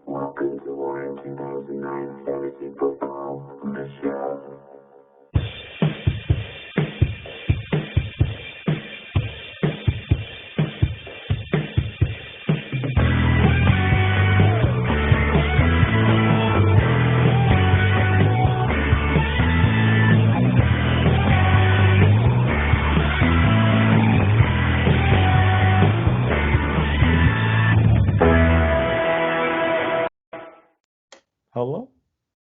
Welcome to Warren 2009 Fantasy Football, the show. Hello?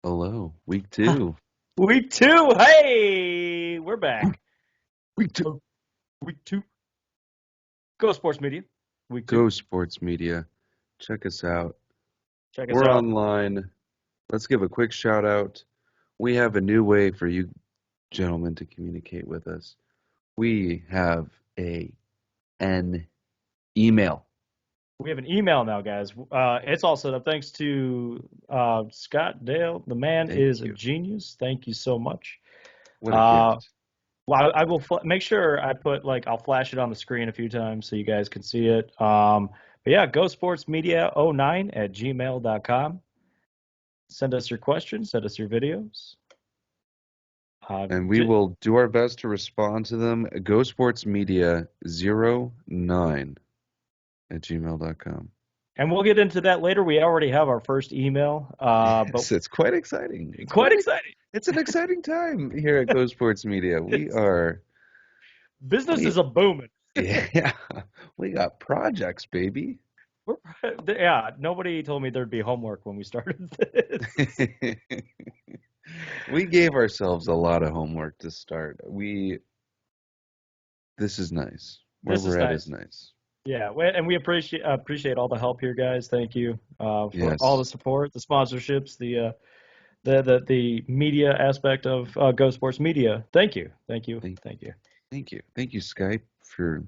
Hello, week 2. Week 2, hey! We're back. Week 2. Week 2. Go Sports Media. Week 2. Go Sports Media. Check us out. Check us We're out. online. Let's give a quick shout out. We have a new way for you gentlemen to communicate with us. We have an email. We have an email now, guys. It's all set up thanks to Scott Dale. The man is a genius. Thank you so much. What a gift. Well, I will make sure I put, I'll flash it on the screen a few times so you guys can see it. But yeah, gosportsmedia09@gmail.com. Send us your questions. Send us your videos. And we will do our best to respond to them. gosportsmedia09@gmail.com. And we'll get into that later. We already have our first email. Yes, but it's quite exciting. Quite exciting. It's an exciting time here at Go Sports Media. Business is a booming. Yeah, we got projects, baby. Yeah, nobody told me there'd be homework when we started this. We gave ourselves a lot of homework to start. This is nice. Where we're at is nice. Yeah, and we appreciate all the help here, guys. Thank you for all the support, the sponsorships, the media aspect of Go Sports Media. Thank you. Thank you, Skype, for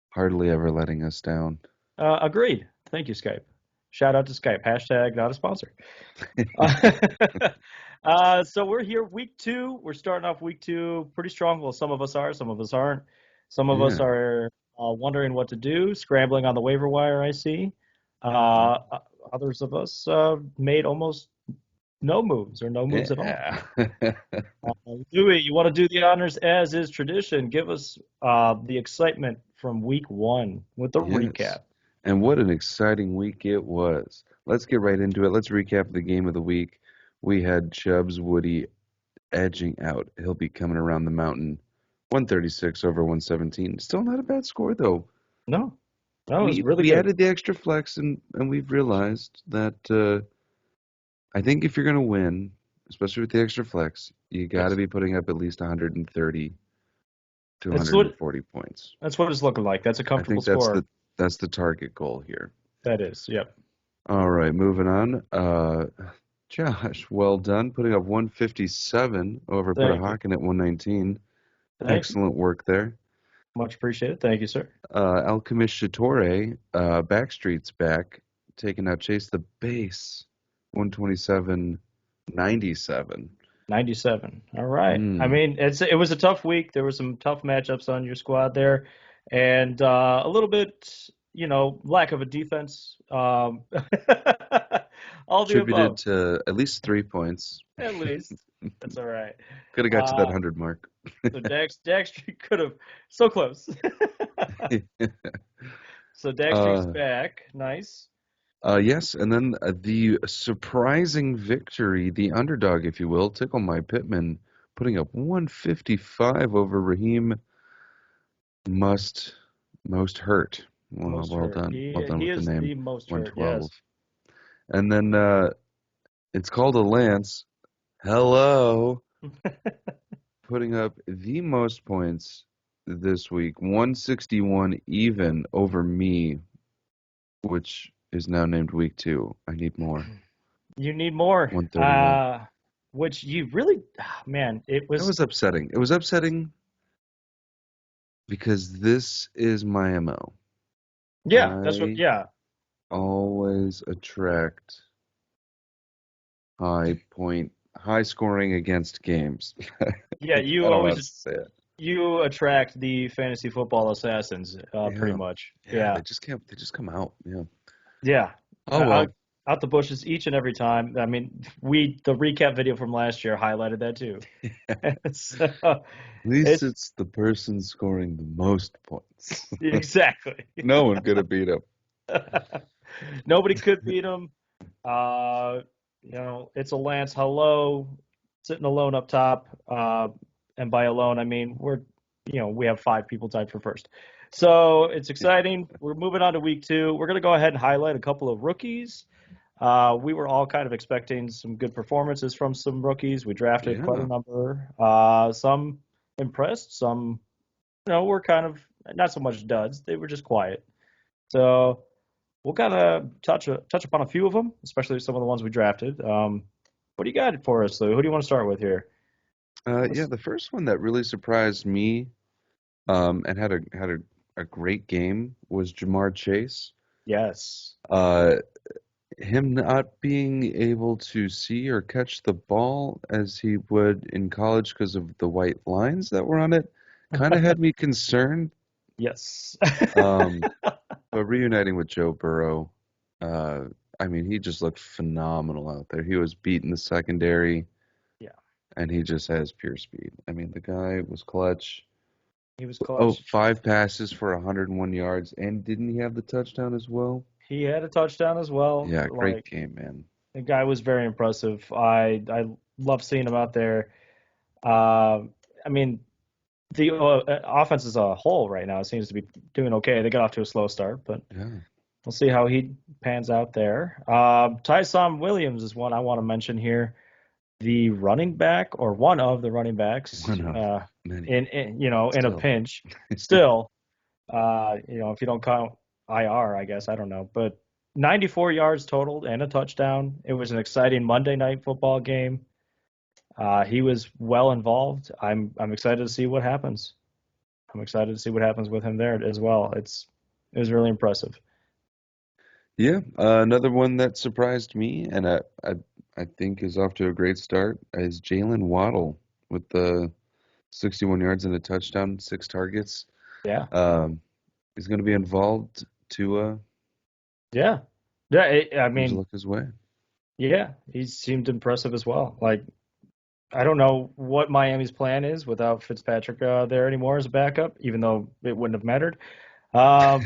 hardly ever letting us down. Agreed. Thank you, Skype. Shout out to Skype. # not a sponsor. So we're here week 2. We're starting off week 2 pretty strong. Well, some of us are, some of us aren't. Some of us are wondering what to do, scrambling on the waiver wire, I see. Others of us made almost no moves or no moves at all. Dewey, you want to do the honors as is tradition? Give us the excitement from week 1 with the recap. And what an exciting week it was. Let's get right into it. Let's recap the game of the week. We had Chubbs Woody edging out. He'll be coming around the mountain. 136 over 117. Still not a bad score, though. No, it was really good. We added the extra flex, and we've realized that I think if you're going to win, especially with the extra flex, you got to be putting up at least 130 to 140 points. That's what it's looking like. That's a comfortable score. That's the target goal here. That is, yep. All right, moving on. Josh, well done, putting up 157 over Putahawken at 119. Excellent work there. Much appreciated. Thank you, sir. Alchemist Shitore, Backstreet's back, taking out Chase the Base, 127.97. 97. All right. I mean, it was a tough week. There were some tough matchups on your squad there, and a little bit, lack of a defense. All attributed to at least 3 points. At least. That's all right. Could have got to that 100 mark. So Daxtree could have so close. So Daxtree's back. Nice. Yes, and then the surprising victory, the underdog, if you will, Tickle My Pittman, putting up 155 over Raheem Most Hurt. Well done. Well done with the name. The most 112. Hurt, yes. And then it's called a Lance. Hello. Putting up the most points this week, 161 even over me, which is now named week 2. I need more. You need more. 131. Which you really, man, it was upsetting. It was upsetting because this is my MO. Yeah, always attract high scoring against games. Yeah, you always you attract the fantasy football assassins, pretty much. Yeah. They just come out. Yeah. Yeah. Oh well. out the bushes each and every time. I mean, the recap video from last year highlighted that too. So, At least it's it's the person scoring the most points. exactly. No one could have beat him. Nobody could beat him. It's a Lance Hello sitting alone up top. And by alone, I mean we have 5 people tied for first. So it's exciting. We're moving on to week 2. We're going to go ahead and highlight a couple of rookies. We were all kind of expecting some good performances from some rookies. We drafted quite a number. Some impressed, some, were kind of not so much duds. They were just quiet. So we'll kind of touch upon a few of them, especially some of the ones we drafted. What do you got for us, Lou? Who do you want to start with here? The first one that really surprised me, and had a great game was Jamar Chase. Yes. Him not being able to see or catch the ball as he would in college because of the white lines that were on it kind of had me concerned. Yes. But reuniting with Joe Burrow, I mean, he just looked phenomenal out there. He was beating the secondary. Yeah. And he just has pure speed. I mean, the guy was clutch. He was clutch. 5 passes for 101 yards. And didn't he have the touchdown as well? He had a touchdown as well. Yeah, great game, man. The guy was very impressive. I love seeing him out there. I mean, the offense as a whole right now seems to be doing okay. They got off to a slow start, but we'll see how he pans out there. Tyson Williams is one I want to mention here. The running back, or one of the running backs, in a pinch. Still, if you don't count IR, I guess, I don't know, but 94 yards total and a touchdown. It was an exciting Monday night football game. He was well involved. I'm excited to see what happens. I'm excited to see what happens with him there as well. It was really impressive. Yeah, another one that surprised me, and I think is off to a great start, is Jalen Waddle with the 61 yards and a touchdown, 6 targets. Yeah. He's going to be involved to I mean, look his way. Yeah, he seemed impressive as well. Like, I don't know what Miami's plan is without Fitzpatrick there anymore as a backup, even though it wouldn't have mattered. But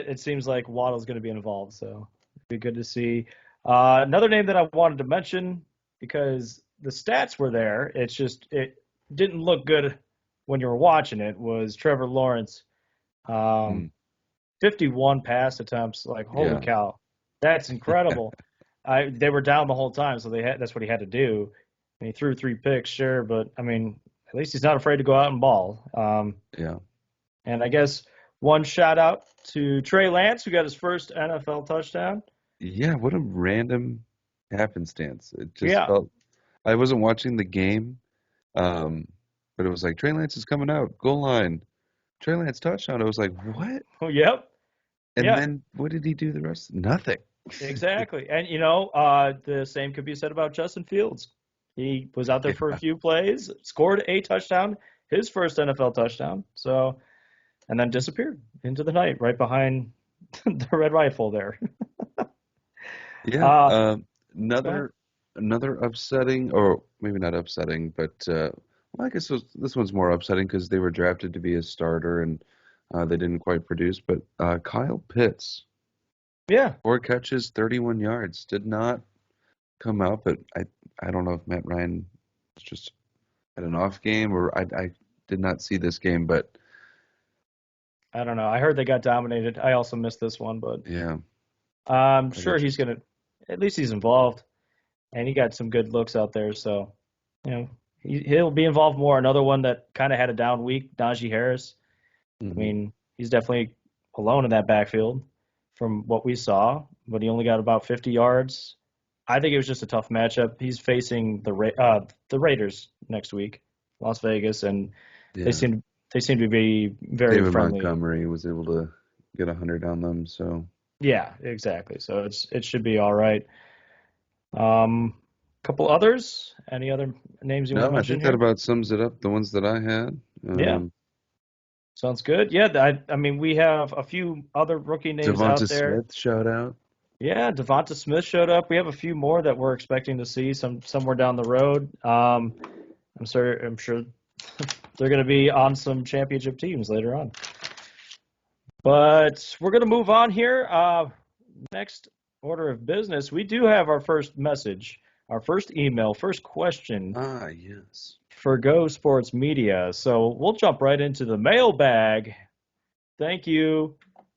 it seems like Waddle's going to be involved, so it'd be good to see. Another name that I wanted to mention, because the stats were there, it didn't look good when you were watching it, was Trevor Lawrence. 51 pass attempts, like, holy cow. That's incredible. They were down the whole time, so that's what he had to do. And he threw 3 picks, sure, but I mean, at least he's not afraid to go out and ball. And I guess one shout out to Trey Lance, who got his first NFL touchdown. Yeah, what a random happenstance. It just felt, I wasn't watching the game, but it was like, Trey Lance is coming out, goal line. Trey Lance touchdown. I was like, what? Oh, yep. And then what did he do the rest? Nothing. Exactly. And, the same could be said about Justin Fields. He was out there for a few plays, scored a touchdown, his first NFL touchdown. So, and then disappeared into the night right behind the red rifle there. Another upsetting, or maybe not upsetting, but I guess this one's more upsetting because they were drafted to be a starter and they didn't quite produce. But Kyle Pitts, 4 catches, 31 yards, did not come out. But I don't know if Matt Ryan was just at an off game, or I did not see this game, but I don't know. I heard they got dominated. I also missed this one, but yeah, I'm sure he's gonna. At least he's involved, and he got some good looks out there. So, he'll be involved more. Another one that kind of had a down week, Najee Harris. I mean, he's definitely alone in that backfield from what we saw, but he only got about 50 yards. I think it was just a tough matchup. He's facing the Raiders next week, Las Vegas, and they seem to be very David friendly. Montgomery was able to get 100 on them, so yeah, exactly. So it should be all right. Couple others? Any other names you want to mention? I think that about sums it up. The ones that I had. Sounds good. Yeah, I mean, we have a few other rookie names out Devonta there. Smith, shout out. Yeah, Devonta Smith showed up. We have a few more that we're expecting to see somewhere down the road. I'm sure they're going to be on some championship teams later on. But we're going to move on here. Next order of business, we do have our first message, our first email, first question Ah, yes. for Go Sports Media. So we'll jump right into the mailbag. Thank you,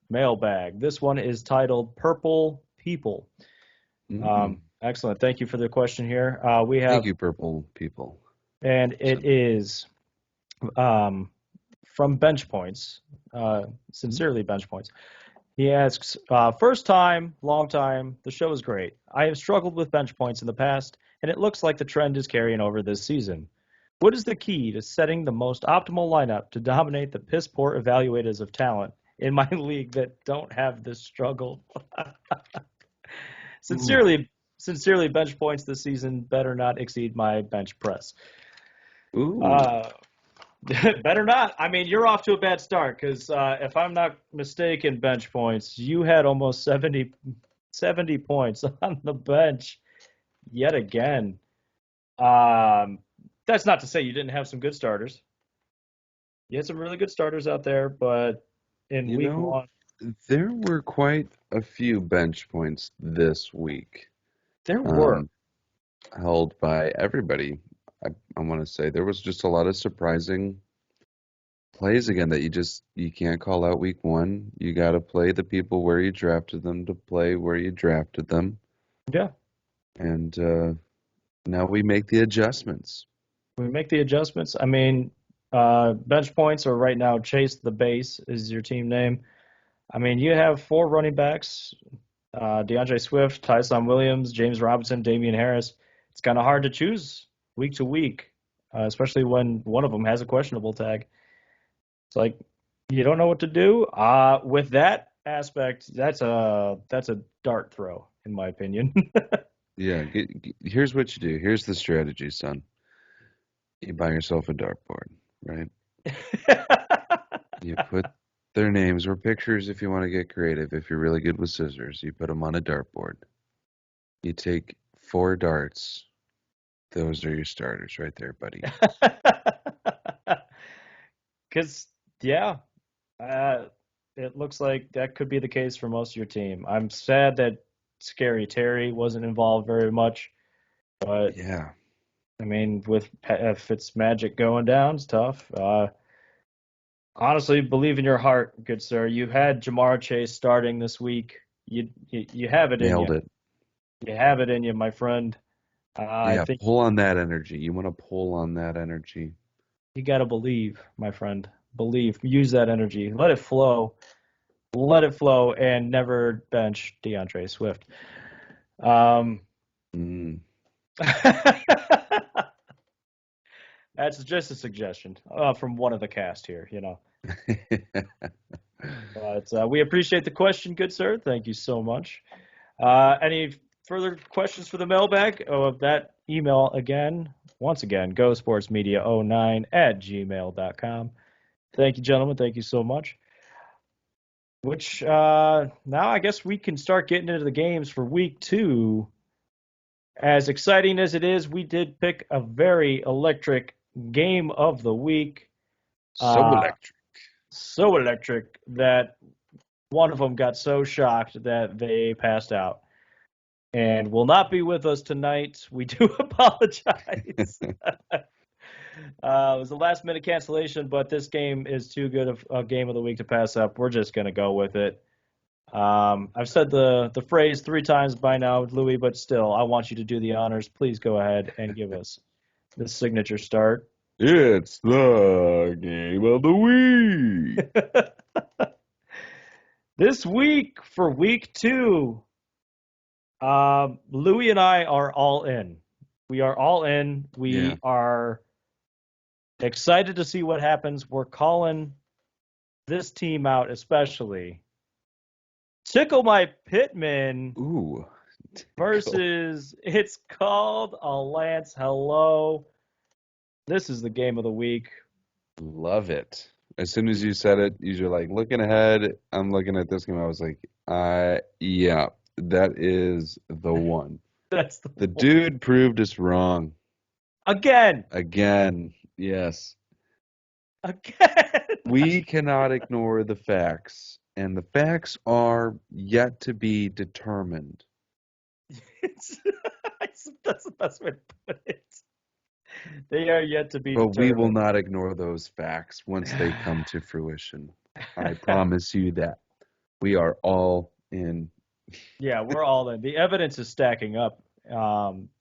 mailbag. This one is titled Purple People. Excellent. Thank you for the question here. We have, Thank you, Purple People. and it is from Bench Points, sincerely Bench Points. He asks, first time, long time, the show is great. I have struggled with bench points in the past, and it looks like the trend is carrying over this season. What is the key to setting the most optimal lineup to dominate the piss-poor evaluators of talent in my league that don't have this struggle? Sincerely, bench points this season better not exceed my bench press. Ooh. Better not. I mean, you're off to a bad start because if I'm not mistaken, bench points, you had almost 70 points on the bench yet again. That's not to say you didn't have some good starters. You had some really good starters out there, but in week one, there were quite a few bench points this week. There were. Held by everybody. I want to say there was just a lot of surprising plays again that you can't call out week one. You got to play the people where you drafted them to play where you drafted them. Yeah. And now we make the adjustments. We make the adjustments. I mean, bench points are right now Chase the Base is your team name. I mean, you have 4 running backs, DeAndre Swift, Tyson Williams, James Robinson, Damian Harris. It's kind of hard to choose week to week, especially when one of them has a questionable tag. It's like you don't know what to do. With that aspect, that's a dart throw, in my opinion. Yeah, here's what you do. Here's the strategy, son. You buy yourself a dartboard, right? You put their names or pictures if you want to get creative. If you're really good with scissors, you put them on a dartboard. You take 4 darts. Those are your starters right there, buddy. Because, yeah, it looks like that could be the case for most of your team. I'm sad that Scary Terry wasn't involved very much. But, yeah. I mean, with Fitzmagic going down, it's tough. Honestly, believe in your heart, good sir. You had Jamar Chase starting this week. You have it in you. Nailed it. You have it in you, my friend. Yeah, I think pull on that energy. You want to pull on that energy. you got to believe, my friend. Believe. Use that energy. Let it flow. Let it flow and never bench DeAndre Swift. That's just a suggestion from one of the cast here, you know. But we appreciate the question, good sir. Thank you so much. Any further questions for the mailbag? That email once again, gosportsmedia09@gmail.com. Thank you, gentlemen. Thank you so much. Which now I guess we can start getting into the games for week 2. As exciting as it is, we did pick a very electric game of the week. So electric that one of them got so shocked that they passed out and will not be with us tonight. We do apologize. It was a last-minute cancellation, but this game is too good of a game of the week to pass up. We're just going to go with it. I've said the phrase 3 times by now, Louis, but still, I want you to do the honors. Please go ahead and give us the signature start. It's the game of the week. This week, for week 2, Louis and I are all in. We are all in. We are excited to see what happens. We're calling this team out especially. Tickle My Pittman versus It's Called a Lance Hello. This is the game of the week. Love it. As soon as you said it, you're like looking ahead. I'm looking at this game. I was like, yeah, that is the one. That's the one. dude proved us wrong Again. Yes. Again. We cannot ignore the facts, and the facts are yet to be determined. That's the best way to put it. They are yet to be But we will determined. not ignore those facts once they come to fruition. I promise you that. We are all in. Yeah, we're all in. The evidence is stacking up.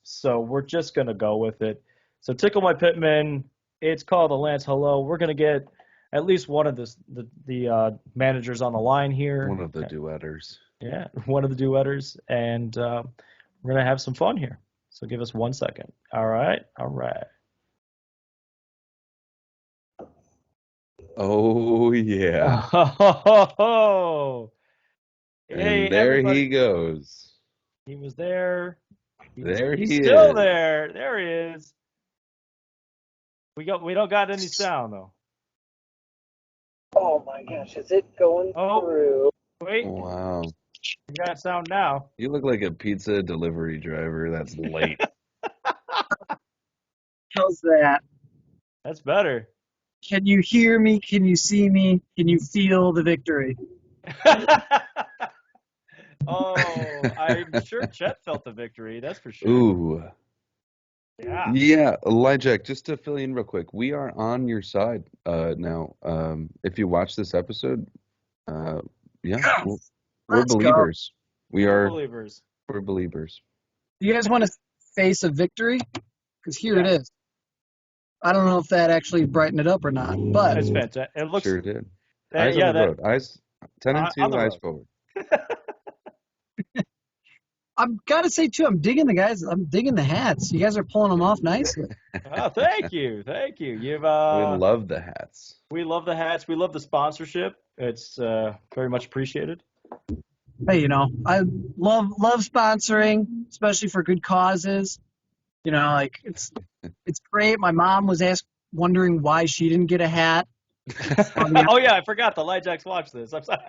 So we're just going to go with it. So Tickle My Pittman, it's called the Lance Hello. We're going to get at least one of the managers on the line here. One of the duetters. Yeah, one of the duetters. And we're going to have some fun here. So give us 1 second. All right. Oh, yeah. Oh, hey, And there everybody. he goes. He was there. There He's he still is. there. There he is. We don't got any sound though. Oh my gosh, is it going through? Wait, Wow. we got sound now. You look like a pizza delivery driver that's late. How's that? That's better. Can you hear me? Can you see me? Can you feel the victory? Oh, I'm sure Chet felt the victory. That's for sure. Ooh. Yeah. Yeah, Elijah, just to fill you in real quick, we are on your side now. If you watch this episode, yeah, we're Let's go. believers. We're believers. We're believers. You guys want to face a victory? Because here it Yeah. is. I don't know if that actually brightened it up or not, but It's fantastic. It looks. Sure did. Eyes yeah, on the road. Eyes 10 and 2, on the eyes road. forward. I've got to say too, I'm digging the guys. I'm digging the hats. You guys are pulling them off nicely. Oh, thank you. You've We love the hats. we love the hats. We love the sponsorship. It's very much appreciated. Hey, I love sponsoring, especially for good causes. Like it's great. My mom was wondering why she didn't get a hat. Oh yeah, I forgot the Lightjacks watch this. I'm sorry.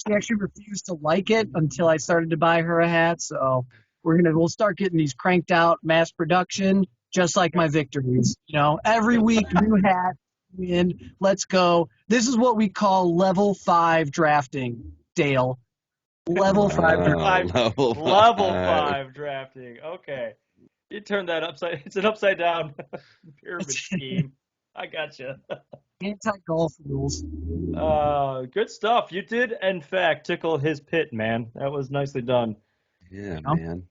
She actually refused to like it until I started to buy her a hat. So we'll start getting these cranked out, mass production, just like my victories. Every week, new hat, win. Let's go. This is what we call level 5 drafting, Dale. Level 5 drafting. Level 5 drafting. Okay, you turned that upside. It's an upside down pyramid scheme. I gotcha. Anti-golf rules. Good stuff. You did, in fact, tickle his pit, man. That was nicely done. Yeah, Oh. man.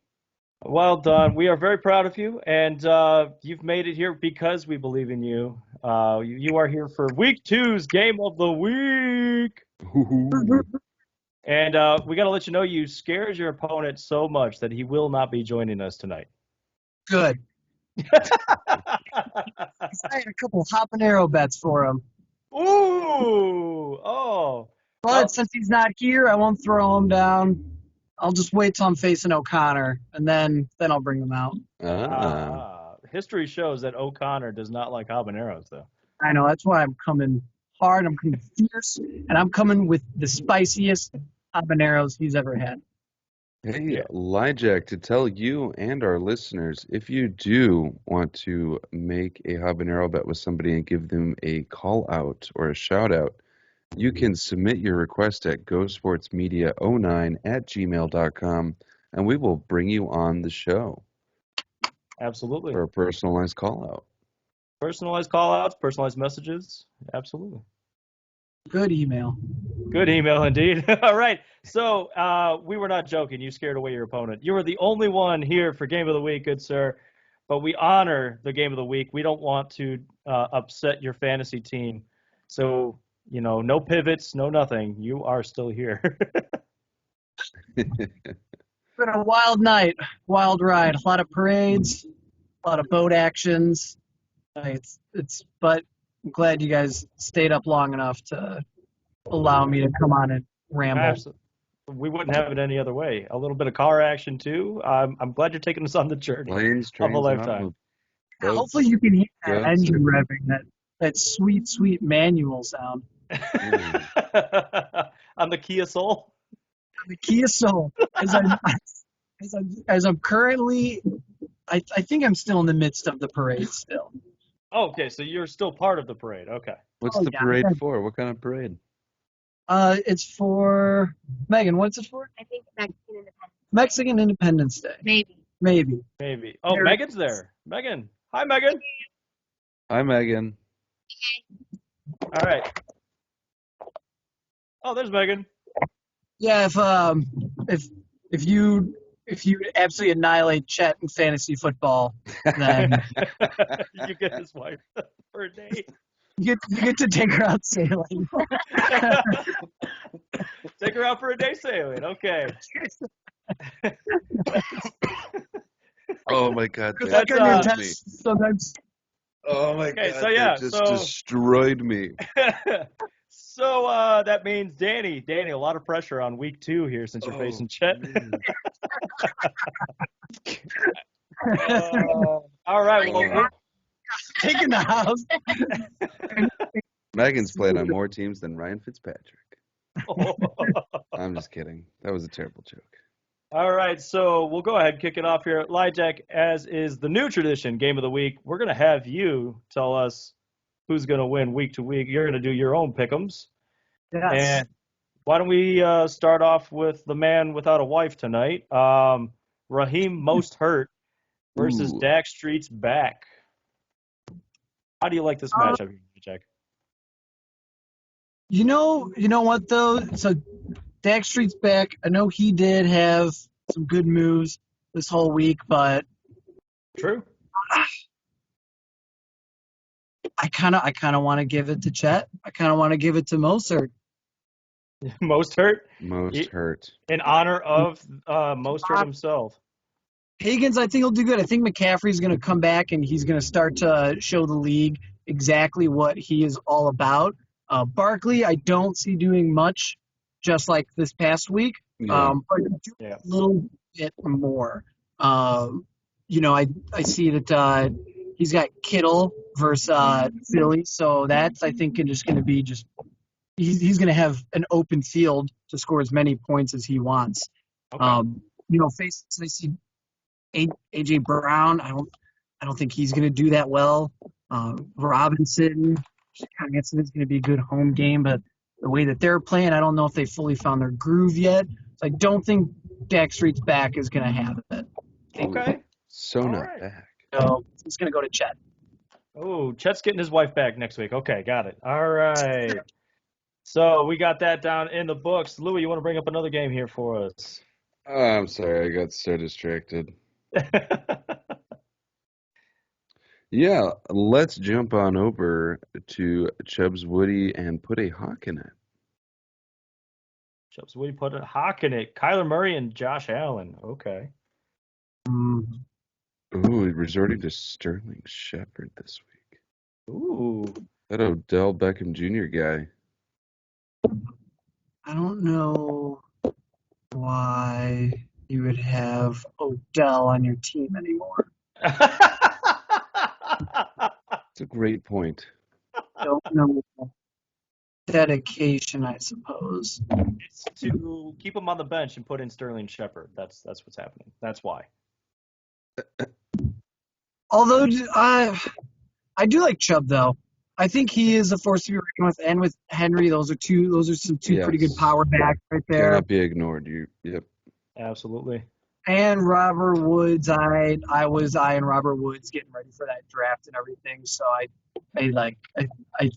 Well done. We are very proud of you, and you've made it here because we believe in you. You are here for week 2's game of the week. And we got to let you know you scared your opponent so much that he will not be joining us tonight. Good. I had a couple habanero bets for him. Ooh! Oh! But since he's not here, I won't throw him down. I'll just wait till I'm facing O'Connor, and then I'll bring him out. History shows that O'Connor does not like habaneros, though. I know. That's why I'm coming hard. I'm coming fierce, and I'm coming with the spiciest habaneros he's ever had. Hey, Lijak, to tell you and our listeners, if you do want to make a habanero bet with somebody and give them a call out or a shout out, you can submit your request at gosportsmedia09@gmail.com, and we will bring you on the show Absolutely. for a personalized call out. Personalized call-outs, personalized messages. Absolutely. Good email. Good email indeed. All right. So we were not joking. You scared away your opponent. You were the only one here for Game of the Week, good sir. But we honor the Game of the Week. We don't want to upset your fantasy team. So, no pivots, no nothing. You are still here. It's been a wild night, wild ride. A lot of parades, a lot of boat actions. But I'm glad you guys stayed up long enough to allow me to come on and ramble. Absolutely. We wouldn't have it any other way. A little bit of car action too. I'm glad you're taking us on the journey Planes, of trains, a and lifetime. automobiles. Hopefully you can hear that Good. engine revving. that sweet, sweet manual sound. On the Kia Soul. The Kia Soul. As I'm currently, I think I'm still in the midst of the parade still. Oh, okay, so you're still part of the parade. Okay. What's Oh, the yeah. parade for? What kind of parade? It's for Megan. What's it for? I think Mexican Independence. Mexican Independence Day. Maybe. Maybe. Maybe. Oh, There- Megan's there. Megan. Hi, Megan. Hi, Megan. All right. Oh, there's Megan. Yeah. If you absolutely annihilate Chet in fantasy football, then You get his wife for a day. you get to take her out sailing. Take her out for a day sailing. Okay. Oh my God, Good that luck on your That's, test. Sometimes Oh my Okay, God, so yeah, that just so- destroyed me. So that means Danny, a lot of pressure on week 2 here since you're facing Chet. man. All right. Well, we're- taking the house. Megan's played on more teams than Ryan Fitzpatrick. I'm just kidding. That was a terrible joke. All right, so we'll go ahead and kick it off here at LIJAC, as is the new tradition, Game of the Week. We're going to have you tell us who's going to win week to week. You're going to do your own pick'ems. Yes. And why don't we start off with the man without a wife tonight, Raheem Most Hurt versus Ooh. Dak Street's back. How do you like this matchup here, LIJAC? You know what though? So Dak Street's back. I know he did have some good moves this whole week, but True. I kind of want to give it to Chet. I kind of want to give it to Mostert. Most Hurt Most Ye- hurt. in honor of Most Hurt himself. Higgins, I think he'll do good. I think McCaffrey's going to come back and he's going to start to show the league exactly what he is all about. Barkley, I don't see doing much, just like this past week. Yeah. But do Yeah. a little bit more. I see that he's got Kittle versus Philly, so that's, I think, just going to be just he's going to have an open field to score as many points as he wants. Okay. I see AJ Brown. I don't think he's going to do that well. Robinson, is going to be a good home game, but the way that they're playing, I don't know if they fully found their groove yet. So I don't think Dak Street's back is going to have it. Okay. So All not right. back. So it's going to go to Chet. Oh, Chet's getting his wife back next week. Okay, got it. All right. So we got that down in the books. Louis, you want to bring up another game here for us? Oh, I'm sorry, I got so distracted. Yeah, let's jump on over to Chubbs Woody and put a hawk in it. Chubbs Woody put a hawk in it. Kyler Murray and Josh Allen. Okay. Mm, Ooh, resorting to Sterling Shepard this week. Ooh. That Odell Beckham Jr. guy. I don't know why you would have Odell on your team anymore. It's a great point. Don't know. Dedication, I suppose. It's to keep him on the bench and put in Sterling Shepard. That's what's happening. That's why. Although I do like Chubb though. I think he is a force to be reckoned with, and with Henry, those are some pretty good Yes. power backs right there. Cannot be ignored. Yep. Absolutely. And Robert Woods, I was eyeing Robert Woods getting ready for that draft and everything. So I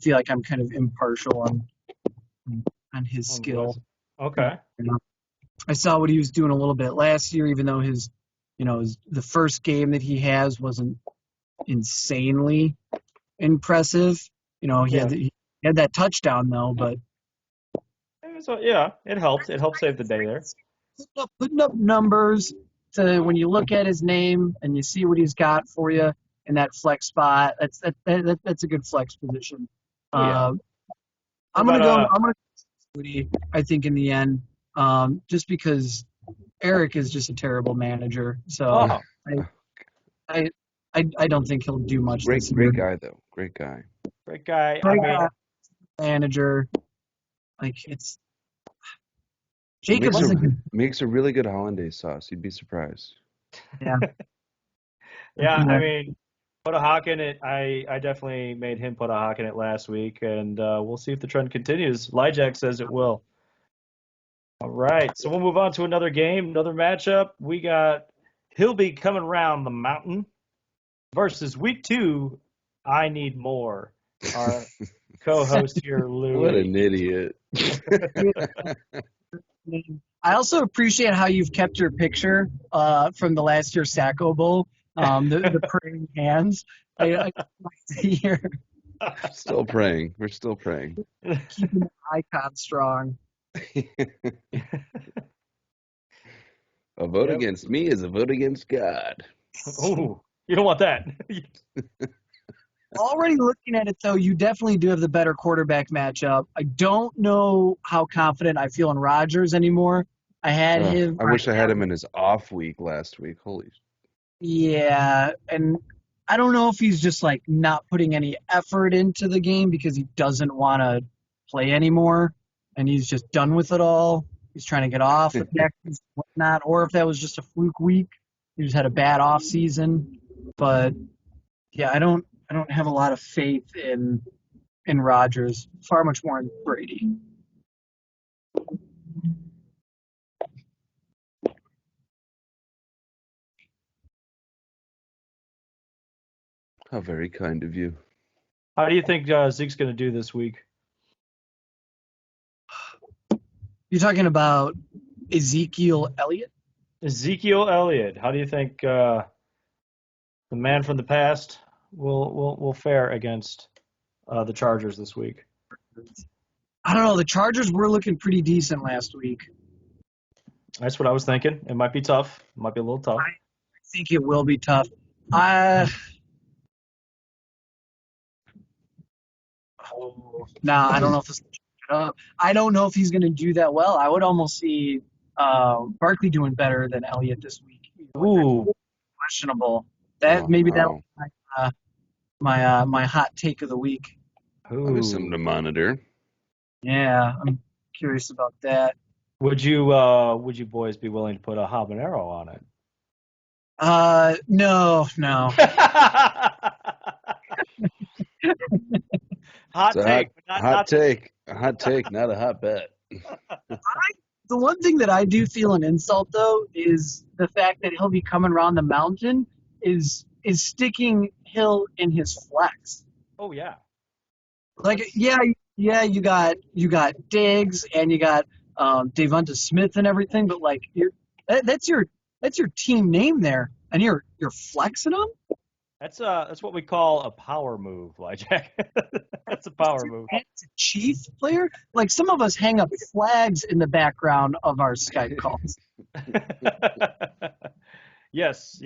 feel like I'm kind of impartial on his skill. Okay. I saw what he was doing a little bit last year, even though the first game that he has wasn't insanely impressive. He had that touchdown though, but So yeah, it helped. It helped save the day there. putting up numbers to when you look at his name and you see what he's got for you in that flex spot. That's a good flex position. Oh, yeah. I'm gonna about, go Woody, I think in the end, just because Eric is just a terrible manager. So Oh, I don't think he'll do much. Great this year. guy though. Great guy. Great guy. Great guy. Manager. Like it's Jacob Makes is a, a good. makes a really good hollandaise sauce. You'd be surprised. Yeah. Yeah, I mean, put a hawk in it. I definitely made him put a hawk in it last week, and we'll see if the trend continues. Lyjack says it will. All right, so we'll move on to another game, another matchup. We got Hilby coming round the mountain versus week 2. I need more. Our co-host here, Louie. What an idiot. I also appreciate how you've kept your picture from the last year's Sacco Bowl, the praying hands. I like to hear Still praying. We're still praying. keeping the icon strong. A vote Yep. against me is a vote against God. Oh, you don't want that. Already looking at it, though, you definitely do have the better quarterback matchup. I don't know how confident I feel in Rodgers anymore. I had him. I wish I had him in his off week last week. Holy. Yeah, and I don't know if he's just like not putting any effort into the game because he doesn't want to play anymore and he's just done with it all. He's trying to get off the practice and whatnot, or if that was just a fluke week. He just had a bad off season. But yeah, I don't have a lot of faith in Rodgers. Far much more in Brady. How very kind of you. How do you think Zeke's going to do this week? You're talking about Ezekiel Elliott? Ezekiel Elliott. How do you think the man from the past will fare against the Chargers this week? I don't know. The Chargers were looking pretty decent last week. That's what I was thinking. It might be tough. It might be a little tough. I think it will be tough. I don't know if this. I don't know if he's going to do that well. I would almost see Barkley doing better than Elliott this week. Ooh, Questionable. That maybe that Wow. was my hot take of the week. That is something to monitor. Yeah, I'm curious about that. Would you boys be willing to put a habanero on it? No. Hot It's a take. but not take. A hot take, not a hot bet. The one thing that I do feel an insult though is the fact that he'll be coming around the mountain is sticking Hill in his flex. Oh yeah. Like yeah, you got Diggs and you got Devonta Smith and everything, but like that's your team name there, and you're flexing them. That's what we call a power move, Lyjack. That's a power move. It's a chief player. Like some of us hang up flags in the background of our Skype calls. Yes.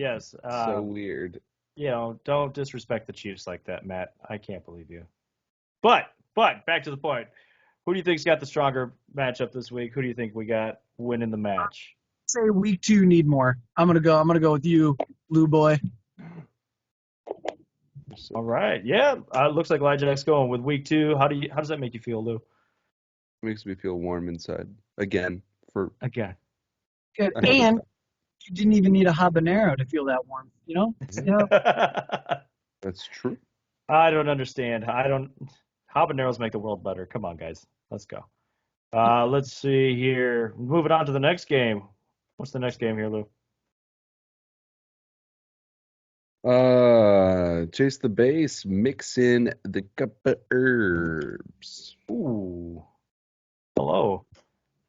So weird. Don't disrespect the Chiefs like that, Matt. I can't believe you. But back to the point. Who do you think's got the stronger matchup this week? Who do you think we got winning the match? Say week 2 need more. I'm gonna go with you, Lou boy. All right. Yeah. Looks like Lyjack's going with week 2. How does that make you feel, Lou? Makes me feel warm inside. Again. Again. Good. I hope And you didn't even need a habanero to feel that warm. That's true. I don't understand. Habaneros make the world better. Come on, guys. Let's go. Let's see here. Moving on to the next game. What's the next game here, Lou? Chase the base, mix in the cup of herbs. Ooh. Hello,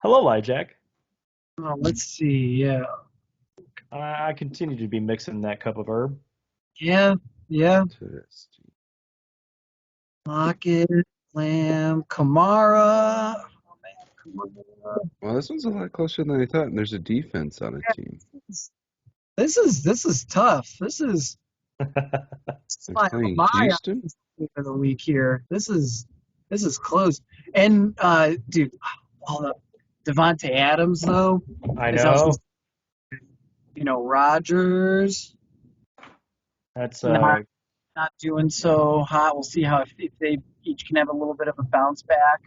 Lyjack. Let's see. Yeah. I continue to be mixing that cup of herb. Yeah. Tasty. Lockett, Lamb, Kamara. Well, this one's a lot closer than I thought, and there's a defense on a team. This is tough. This is They're playing my Houston? of the week here. This is close. And dude, all the Devontae Adams though. I is know. also, Rodgers. That's not not doing so hot. We'll see how if they each can have a little bit of a bounce back.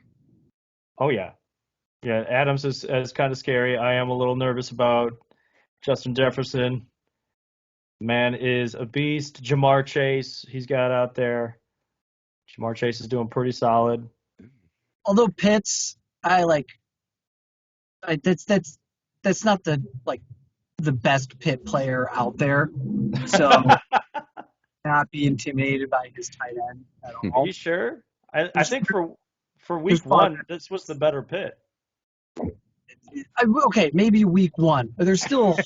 Oh yeah, yeah. Adams is kind of scary. I am a little nervous about Justin Jefferson. Man is a beast. Jamar Chase, he's got out there. Jamar Chase is doing pretty solid. Although Pitts, that's not the best Pitt player out there. So not be intimidated by his tight end at Are all. you sure? I think for There's week one, this was the better Pitt. Okay, maybe week one, but there's still a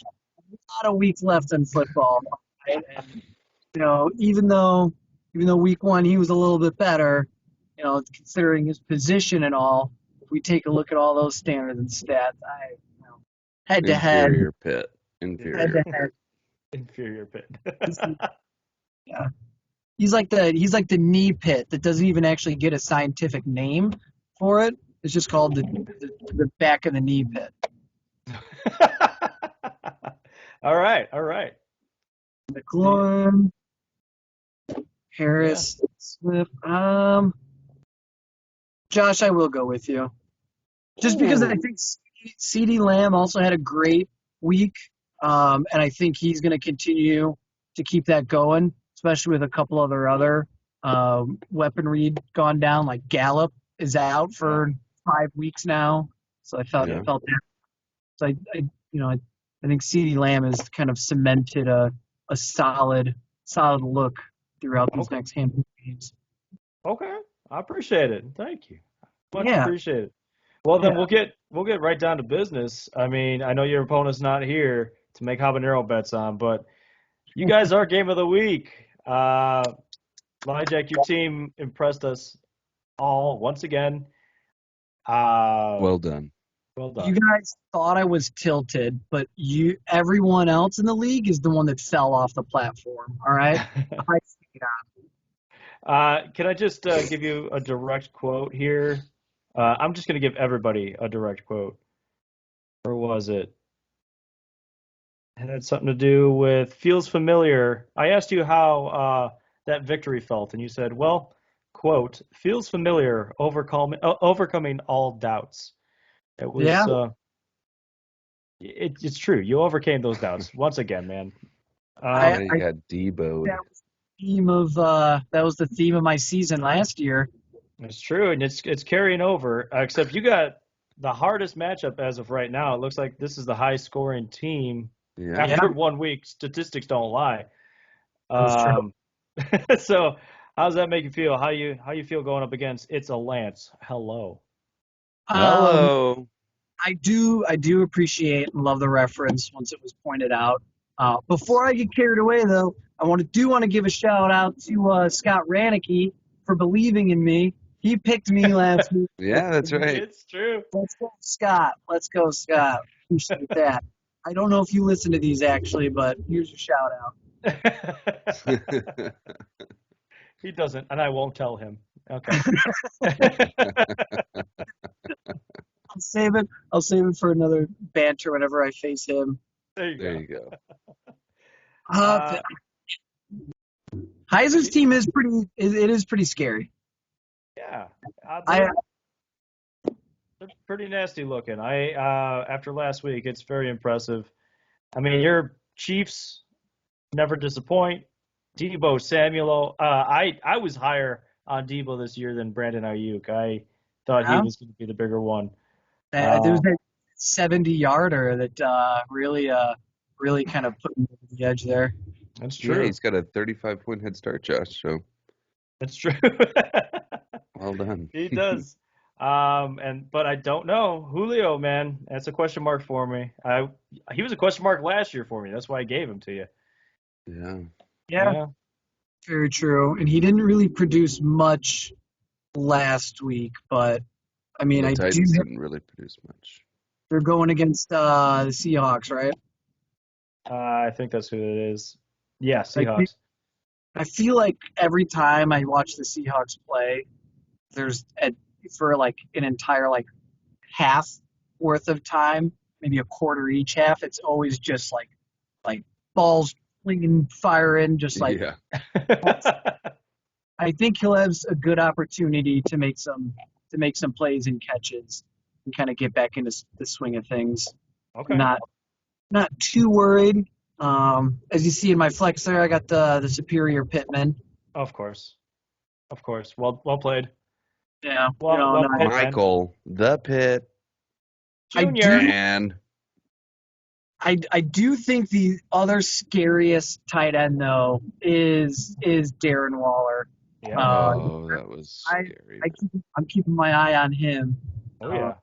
lot of weeks left in football. Right? And, even though week one he was a little bit better, considering his position and all, if we take a look at all those standards and stats, head to head, Inferior Pitt. Inferior. Inferior Pitt. Yeah. He's like the knee pit that doesn't even actually get a scientific name for it. It's just called the back of the knee pit. All right. McLaurin, Harris, Swift. Josh, I will go with you. Just because I think CeeDee Lamb also had a great week, and I think he's going to continue to keep that going, especially with a couple other weaponry gone down. Like Gallup is out for 5 weeks now, so I felt that. So I think CeeDee Lamb has kind of cemented a solid look throughout these next handful of games. Okay, I appreciate it. Thank you. Much Yeah. appreciated. Well, then we'll get right down to business. I mean, I know your opponent's not here to make habanero bets on, but you guys are game of the week. Jack, your team impressed us all once again. Well done. Well done. You guys thought I was tilted, but everyone else in the league is the one that fell off the platform. All right. Can I just give you a direct quote here? I'm just going to give everybody a direct quote. Or was it? It had something to do with feels familiar. I asked you how that victory felt, and you said, well, quote, feels familiar, overcoming all doubts. It was, it's true. You overcame those doubts once again, man. You got Debo. That was the theme of my season last year. It's true, and it's carrying over. Except you got the hardest matchup as of right now. It looks like this is the high-scoring team. Yeah. After 1 week, statistics don't lie. That's true. So, how does that make you feel? How you feel going up against It's a Lance? Hello. Hello. I do appreciate and love the reference once it was pointed out. Before I get carried away, though, I want to give a shout out to Scott Ranicky for believing in me. He picked me last week. Yeah, that's right. It's true. Let's go, Scott. Appreciate that. I don't know if you listen to these actually, but here's your shout out. He doesn't, and I won't tell him. Okay. I'll save it for another banter whenever I face him. There you go. Heiser's team is pretty scary. Yeah. They're pretty nasty looking. After last week, it's very impressive. I mean, your Chiefs never disappoint. Debo Samuel. I was higher on Debo this year than Brandon Ayuk. I thought he was going to be the bigger one. There was that 70-yarder that really kind of put him over the edge there. That's true. Yeah, he's got a 35-point head start, Josh. So that's true. Well done. He does. But I don't know. Julio, man, that's a question mark for me. He was a question mark last year for me. That's why I gave him to you. Yeah. Very true. And he didn't really produce much last week, but I mean, the Titans didn't really produce much. They're going against the Seahawks, right? I think that's who it is. Yeah, Seahawks. I feel like every time I watch the Seahawks play, for like an entire half worth of time, maybe a quarter each half, it's always just like balls flinging, firing, just like I think he'll have a good opportunity to make some plays and catches and kind of get back into the swing of things. Okay. Not too worried. As you see in my flex there, I got the superior Pittman. Of course. Well played. Yeah. Well played, man. Michael, the Pitt. Junior. Man. I do think the other scariest tight end though is Darren Waller. Yeah. Oh, that was scary. I'm keeping my eye on him. Oh yeah.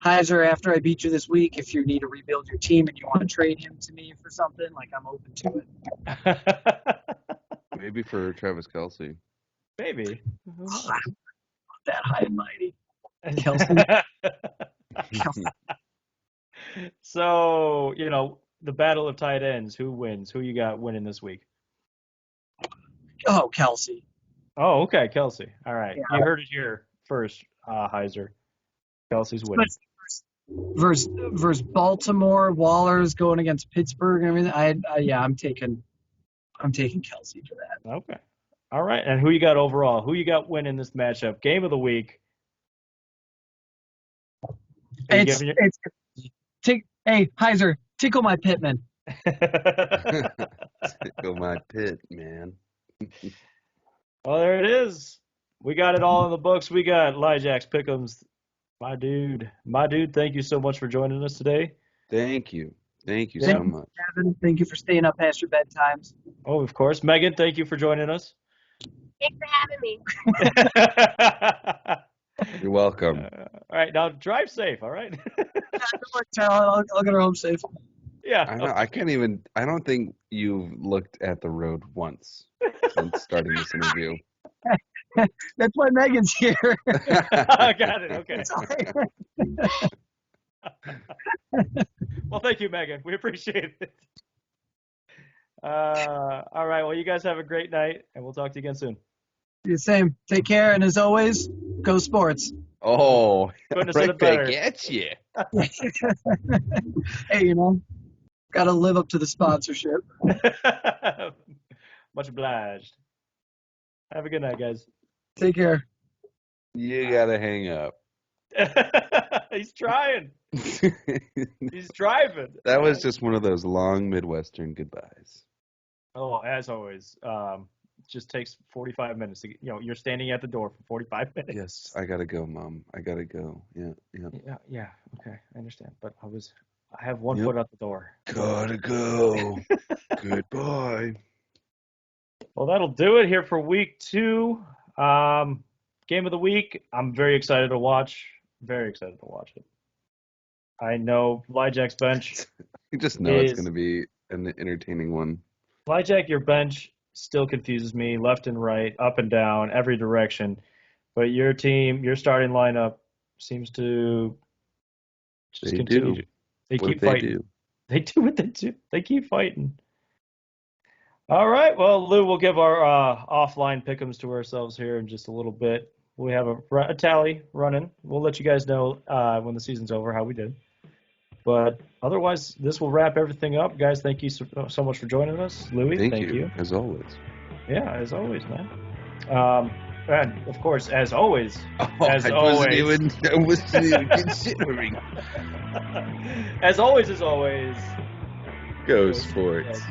Heiser, after I beat you this week, if you need to rebuild your team and you want to trade him to me for something, like I'm open to it. Maybe for Travis Kelce. Maybe. That high and mighty. Kelsey. So, the battle of tight ends, who wins? Who you got winning this week? Oh, Kelsey. Oh, okay, Kelce. All right. Yeah. You heard it here first, Heiser. Kelsey's winning. Versus Baltimore, Waller's going against Pittsburgh and everything. I'm taking Kelsey for that. Okay. All right. And who you got overall? Who you got winning this matchup? Game of the week. Hey, Heiser, tickle my Pittman. Tickle my pit, man. Well, there it is. We got it all in the books. We got Lyjax Pick'ems. My dude, thank you so much for joining us today. Thank you so much. Kevin, thank you for staying up past your bedtimes. Oh, of course. Megan, thank you for joining us. Thanks for having me. You're welcome. All right, now drive safe, all right? I'll get her home safe. Yeah. I know. I don't think you've looked at the road once since starting this interview. That's why Megan's here. I got it. Okay. It's all right. Well, thank you, Megan. We appreciate it. All right. Well, you guys have a great night, and we'll talk to you again soon. The same. Take care, and as always, go sports. Oh, Couldn't have said right it better. back at you. Hey, got to live up to the sponsorship. Much obliged. Have a good night, guys. Take care. You gotta hang up. He's trying. He's driving. That was just one of those long Midwestern goodbyes. Oh, as always. Just takes 45 minutes to get, you're standing at the door for 45 minutes. Yes, I gotta go, Mom. I gotta go. Yeah. Yeah. Okay, I understand. But I have one foot out the door. Gotta go. Goodbye. Well, that'll do it here for week 2. Game of the week. I'm very excited to watch. Very excited to watch it. I know Lyjack's bench. You just know it's going to be an entertaining one. Lyjack, your bench still confuses me left and right, up and down, every direction. But your team, your starting lineup seems to just continue. They keep fighting. They do what they do. They keep fighting. All right. Well, Lou, we'll give our offline pick'ems to ourselves here in just a little bit. We have a tally running. We'll let you guys know when the season's over how we did. But otherwise, this will wrap everything up. Guys, thank you so much for joining us. Louis, thank you. As always. Yeah, as always, man. And, of course, as always. I wasn't even considering. As always. Go sports.